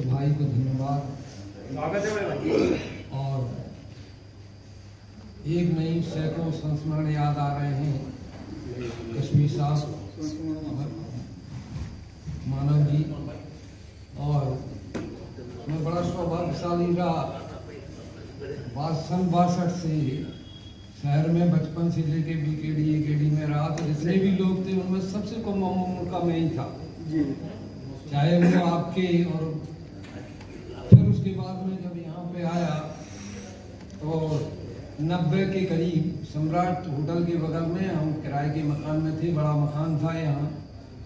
भाई को धन्यवाद। और एक नई सैकड़ों संस्मरण याद आ रहे हैं कश्मीर साहब, मानव जी। और मैं बड़ा सौभाग्यशाली रहा, 62 से शहर में बचपन से लेके बीकेडी में रहा। तो जितने भी लोग थे उनमें सबसे कम उम्र का मैं ही था, चाहे वो आपके। और फिर उसके बाद में जब यहाँ पे आया तो 90 के करीब सम्राट होटल के बगल में हम किराए के मकान में थे। बड़ा मकान था, यहाँ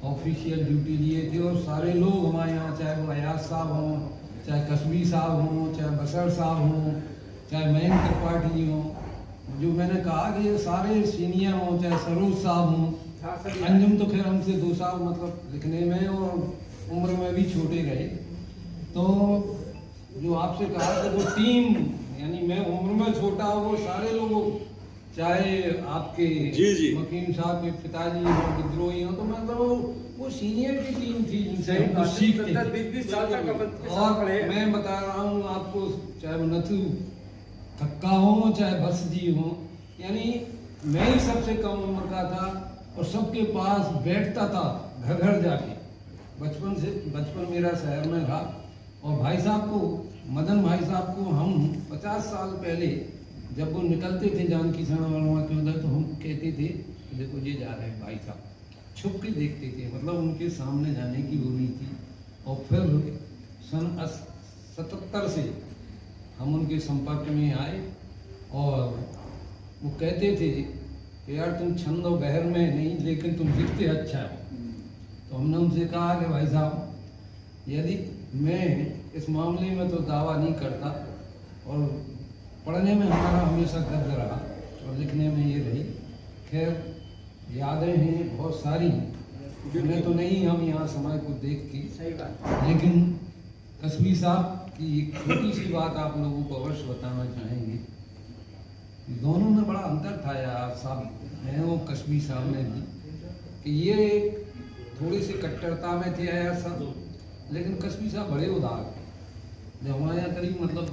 ऑफिशियल ड्यूटी लिए थे। और सारे लोग हमारे यहाँ, चाहे वो अयाज साहब हों, चाहे कश्मीर साहब हों, चाहे बसर साहब हों, चाहे मयंक त्रिपाठी हों, जो मैंने कहा कि ये सारे सीनियर हों, चाहे सरोज साहब हों, अंजुम तो खैर हमसे 2 साल मतलब लिखने में और उम्र में भी छोटे गए। तो जो आपसे कहा कि वो टीम, यानी मैं उम्र में छोटा हूँ, वो सारे लोग, चाहे आपके मकीम साहब के पिताजी हो, विद्रोही हो, तो मतलब वो सीनियर की टीम थी जिनसे हम कुछ सीखते थे। और मैं बता रहा हूँ आपको, चाहे वो नथु थक्का हो, चाहे बस जी हो, यानी मैं ही सबसे कम उम्र का था और सबके पास बैठता था घर घर जाके। बचपन मेरा शहर में रहा। और भाई साहब को, मदन भाई साहब को हम 50 साल पहले जब वो निकलते थे जानकी सेना वर्मा के उधर, तो हम कहते थे देखो ये जा रहे हैं भाई साहब, छुप के देखते थे, मतलब उनके सामने जाने की वो नहीं थी। और फिर सन 77 से हम उनके संपर्क में आए और वो कहते थे कि यार तुम छंद और बहर में नहीं, लेकिन तुम लिखते अच्छा हो। तो हमने उनसे कहा कि भाई साहब, यदि मैं इस मामले में तो दावा नहीं करता, और पढ़ने में हमारा हमेशा गर्व रहा और लिखने में ये रही। खैर यादें हैं बहुत सारी, उन्हें तो नहीं हम यहाँ समय को देख के, लेकिन कश्मीर साहब की एक छोटी सी बात आप लोगों को अवश्य बताना चाहेंगे। दोनों में बड़ा अंतर था यार साहब, मैं और कश्मीर साहब में भी, कि ये थोड़ी सी कट्टरता में थे यार साहब, लेकिन कश्मीर साहब बड़े उदार थे। जब हमारे यहाँ करीब मतलब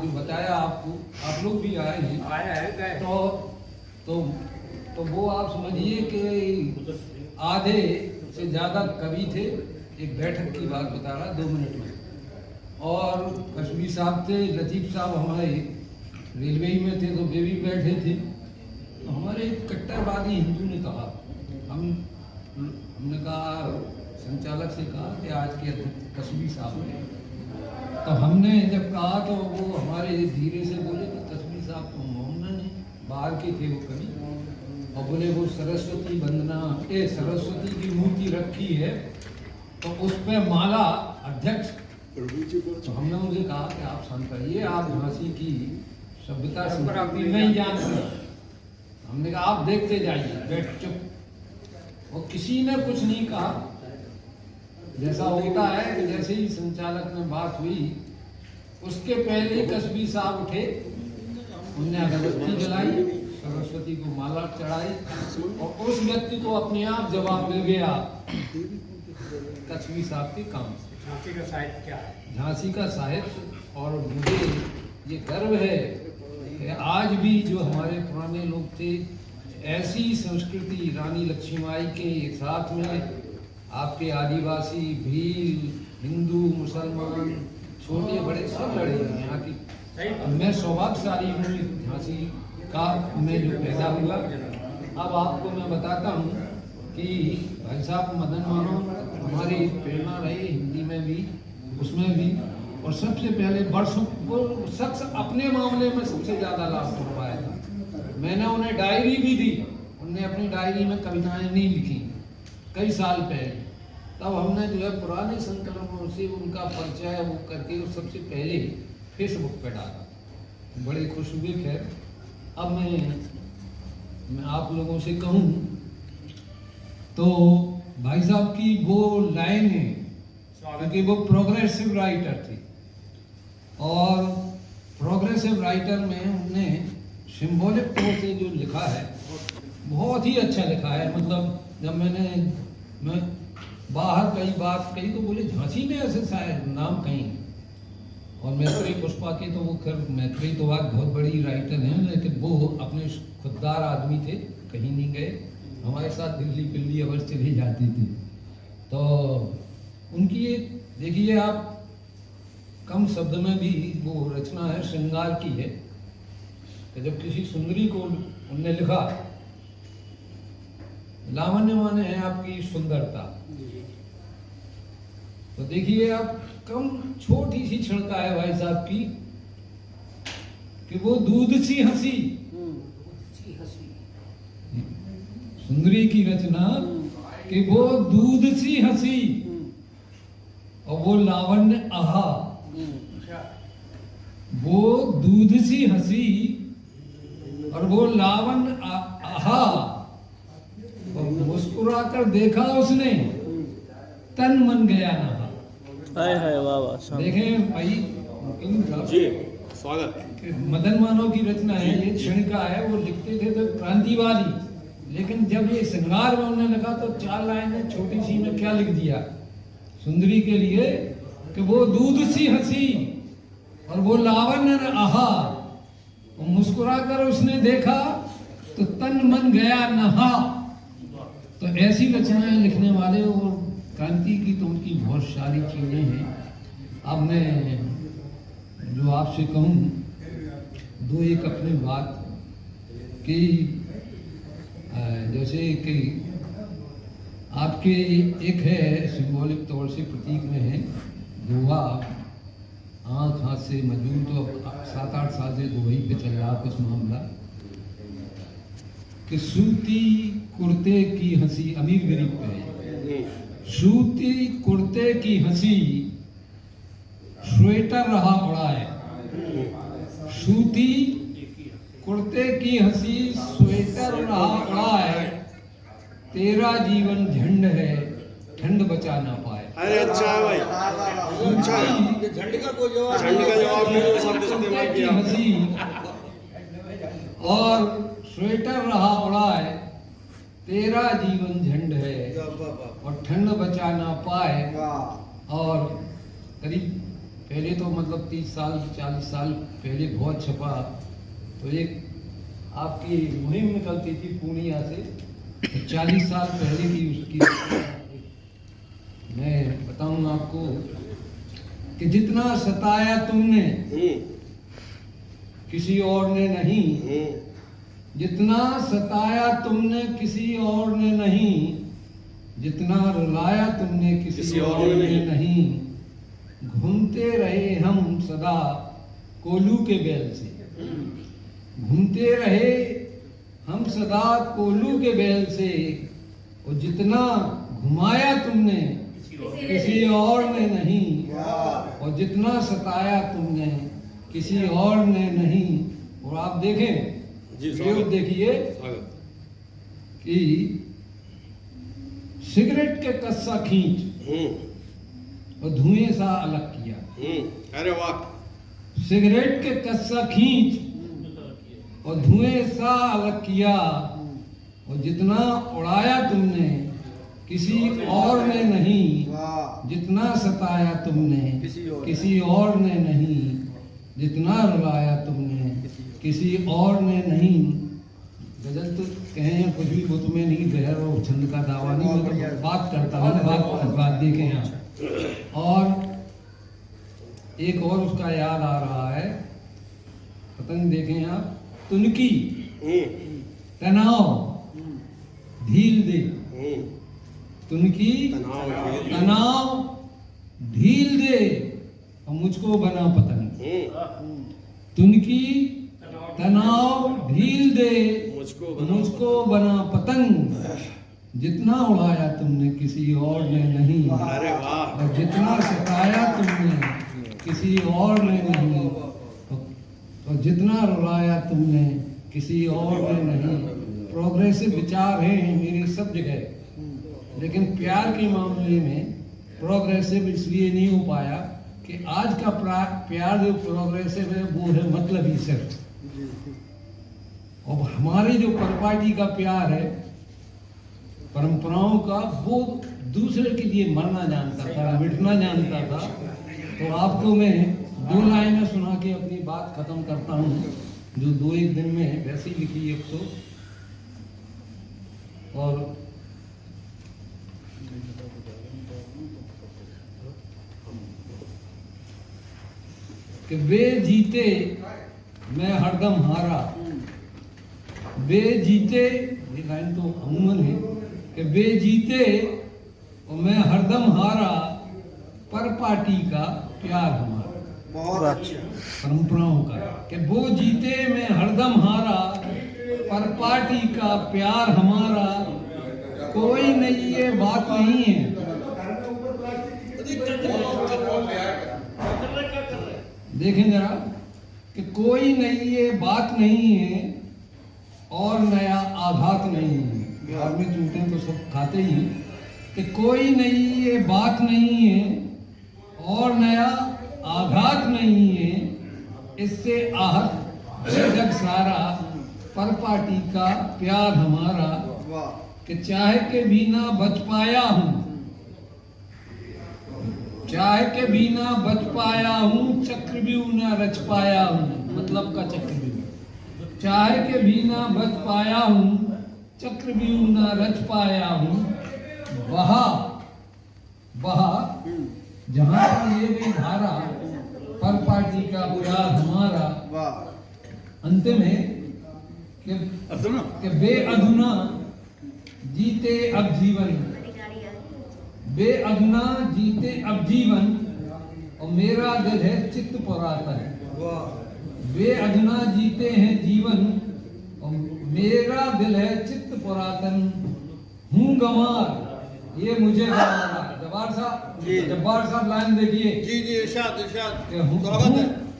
जो बताया आपको, आप लोग भी आए हैं, तो वो आप समझिए कि आधे से ज़्यादा कवि थे। एक बैठक की बात बता रहा 2 मिनट में। और कश्मीर साहब थे, लतीफ़ साहब हमारे रेलवे में थे, तो वे भी बैठे थे। तो हमारे कट्टरवादी हिंदू ने कहा, हमने कहा, संचालक से कहा कि आज के अध्यक्ष कश्मीर साहब हैं। तो हमने जब कहा तो वो हमारे धीरे से बोले कि कश्मीर साहब तो मोहम्मद हैं, बाहर के थे वो कवि, और बोले वो सरस्वती वंदना, सरस्वती की मूर्ति रखी है तो उस पर माला अध्यक्ष। तो हमने उनसे कहा कि आप शांत करिए, आप झांसी की सभ्यता संस्कृति नहीं जानते। हमने कहा आप देखते जाइए, बैठ चुप। और किसी ने कुछ नहीं कहा। जैसा होता है कि जैसे ही संचालक में बात हुई, उसके पहले कश्मीर साहब उठे, उन्होंने अगरबत्ती जलाई, सरस्वती को माला चढ़ाई, और उस व्यक्ति को अपने आप जवाब मिल गया कश्मीर साहब के काम से। झांसी का साहित्य क्या है? झांसी का साहित्य। और मुझे ये गर्व है कि आज भी जो हमारे पुराने लोग थे, ऐसी संस्कृति रानी लक्ष्मीबाई के साथ में आपके आदिवासी, भील, हिंदू, मुसलमान, छोटे बड़े सब लड़े हैं यहाँ की। मैं सौभाग्यशाली हूँ झांसी का, मैं जो पैदा हुआ। अब आपको मैं बताता हूँ कि भाई साहब मदन मोहन हमारी प्रेरणा रही, हिंदी में भी, उसमें भी। और सबसे पहले वर्षों वो शख्स अपने मामले में सबसे ज़्यादा लाभ करवाया था। मैंने उन्हें डायरी भी दी, उन्होंने अपनी डायरी में कविताएं नहीं लिखी कई साल पहले। तब हमने जो है पुराने संकलनों से उनका परिचय वो करके सबसे पहले फेसबुक पे डाला, बड़े खुश हुए। खैर अब मैं आप लोगों से कहूँ तो भाई साहब की वो लाइन है, क्योंकि वो प्रोग्रेसिव राइटर थे, और प्रोग्रेसिव राइटर में उन्होंने सिंबॉलिक तौर से जो लिखा है बहुत ही अच्छा लिखा है। मतलब जब मैं बाहर कई बात कही तो बोले झांसी में ऐसे शायद नाम कहीं। और मैत्रेयी पुष्पा के तो वो खैर मैत्रेयी तो आज बहुत बड़ी राइटर हैं, लेकिन वो अपने खुददार आदमी थे, कहीं नहीं गए, हमारे साथ दिल्ली पिल्ली अवश्य चली जाती थी। तो उनकी एक देखिए आप, कम शब्द में भी वो रचना है, श्रृंगार की है कि जब किसी सुंदरी को उनने लिखा, लावण्य माने है आपकी सुंदरता। तो देखिए आप, कम छोटी सी क्षणता है भाई साहब की कि वो दूध सी हंसी, सुंदरी की रचना कि वो दूध सी हंसी और वो लावण्य आहा, वो दूध सी हंसी और वो लावण्य आहा। और मुस्कुराकर देखा उसने, तन मन गया नहा। हाय हाय वाह वाह। देखें भाई जी, स्वागत। मदन मानव की रचना है, ये क्षणिका है, वो लिखते थे तो क्रांतिवादी, लेकिन जब ये श्रृंगार में उन्होंने लिखा तो 4 लाइनें छोटी सी में क्या लिख दिया सुंदरी के लिए कि वो दूध सी हंसी और वो लावण्य आहा, और मुस्कुराकर उसने देखा तो तन मन गया नहा। तो ऐसी रचनाएं लिखने वाले और क्रांति की तो उनकी बहुत सारी चीजें हैं। अब मैं जो आपसे कहूँ दो एक अपनी बात कि जैसे कि आपके एक है सिंबॉलिक तौर से प्रतीक में है गोवा, आँख हाथ से मजबूर, तो 7-8 साल से दुबई पे चल रहा कुछ मामला कि सूती कुर्ते की हंसी, अमीर गरीब पे है, सूती कुर्ते की हंसी स्वेटर रहा उड़ाए, सूती कुर्ते की हंसी स्वेटर रहा उड़ाए, तेरा जीवन झंड है ठंड बचा ना पाए। अरे अच्छा भाई, अच्छा झंड का जवाब नहीं, शब्द इस्तेमाल किया। हंसी और स्वेटर रहा उड़ाए, तेरा जीवन झंड है और ठंड बचा ना पाए। और करीब पहले तो मतलब 30 साल 40 साल पहले बहुत छपा, तो एक आपकी मुहिम निकलती थी पूर्णिया से, तो 40 साल पहले की उसकी मैं बताऊं आपको कि जितना सताया तुमने किसी और ने नहीं, जितना सताया तुमने किसी और ने नहीं, जितना रुलाया तुमने किसी और ने नहीं, घूमते रहे हम सदा कोलू के बैल से, घूमते रहे हम सदा कोलू के बैल से, और जितना घुमाया तुमने किसी और ने नहीं, और जितना सताया तुमने किसी और ने नहीं। और आप देखें प्रयोग देखिए कि सिगरेट के कस्सा खींच और धुएं सा अलग किया। अरे वाह। सिगरेट के कस्सा खींच और धुएं सा अलग किया, और जितना उड़ाया तुमने किसी और ने नहीं, जितना सताया तुमने किसी और ने नहीं, जितना रुलाया तुमने किसी और ने नहीं। गजल तो कहें कुछ भी, वो तुम्हें नहीं गहर और छंद का दावा नहीं, मैं तो बात करता हूँ, बात देखें यहाँ। और एक और उसका याद आ रहा है, पतंग देखें आप, तुनकी तनाव ढील दे, तुनकी तनाव ढील दे और मुझको बना पतंग, तुनकी तनाव ढील दे मुझको बना पतंग, जितना उड़ाया तुमने किसी और ने नहीं, और जितना सताया तुमने किसी और ने नहीं, और जितना रुलाया तुमने किसी और ने नहीं। प्रोग्रेसिव विचार हैं मेरे सब जगह, लेकिन प्यार के मामले में प्रोग्रेसिव इसलिए नहीं हो पाया कि आज का प्यार जो प्रोग्रेसिव है वो है मतलब ही सिर्फ, और हमारे जो परिपाटी का प्यार है परंपराओं का, वो दूसरे के लिए मरना जानता था, मिटना जानता था। तो आपको मैं 2 लाइनें सुना के अपनी बात खत्म करता हूँ, जो 2-1 दिन में वैसे ही लिखी है तो। और कि वे जीते मैं हरदम हारा, वे जीते, ये लाइन तो अमूमन है कि वे जीते और मैं हरदम हारा, पर पार्टी का प्यार हमारा। बहुत अच्छा। परंपराओं का कि वो जीते मैं हरदम हारा, पर पार्टी का प्यार हमारा। कोई नहीं ये बात नहीं है, देखें जरा कि कोई नहीं ये बात नहीं है और नया आघात नहीं है। बिहार में चूंटे तो सब खाते ही, कि कोई नहीं ये बात नहीं है और नया आघात नहीं है, इससे आहत जग सारा, पर पार्टी का प्यार हमारा। कि चाहे के बिना बच पाया हूँ, चाहे के बिना बच पाया हूँ, चक्रव्यूह न रच पाया हूँ, मतलब का चक्रव्यूह। चाहे के बिना बच पाया हूँ, चक्रव्यूह न रच पाया हूँ, बहा जहाँ ये भी धारा, पर पार्टी का प्यार हमारा। अंत में कि बेअधुना जीते अब जीवन, बेअधुना जीते अब जीवन, और मेरा दिल है चित्त पुरातन। बेअधुना जीते हैं जीवन और मेरा दिल है चित्त पुरातन। हूँ गंवार ये मुझे गंवारा। जब्बार साहब लाइन देखिए। जी इरशाद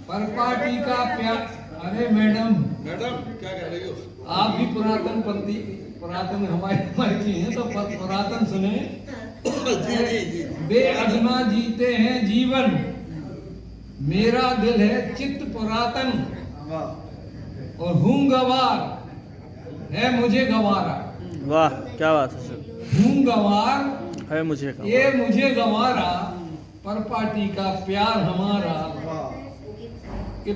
पर पार्टी का प्यार। अरे मैडम क्या कह रही हो आप भी पुरातन पंथी, पुरातन हमारे की हैं तो पुरातन सुने। जी। बेअधुना जीते हैं जीवन, मेरा दिल है चित्त पुरातन, और हूँ गंवार है मुझे गंवारा। वाह क्या बात है सर। हूँ गंवार है मुझे ये मुझे गंवारा, पर पार्टी का प्यार हमारा। कि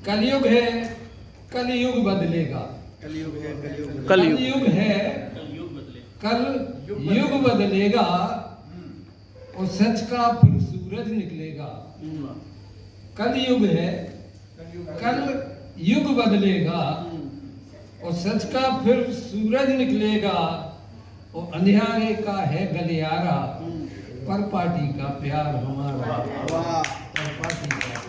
कलयुग है कलयुग बदलेगा, कलयुग है कल युग बदलेगा, और सच का फिर सूरज निकलेगा। कलयुग है कल युग बदलेगा, और सच का फिर सूरज निकलेगा, और अंधियारे का है गलियारा, पर पार्टी का प्यार हमारा। पर पार्टी का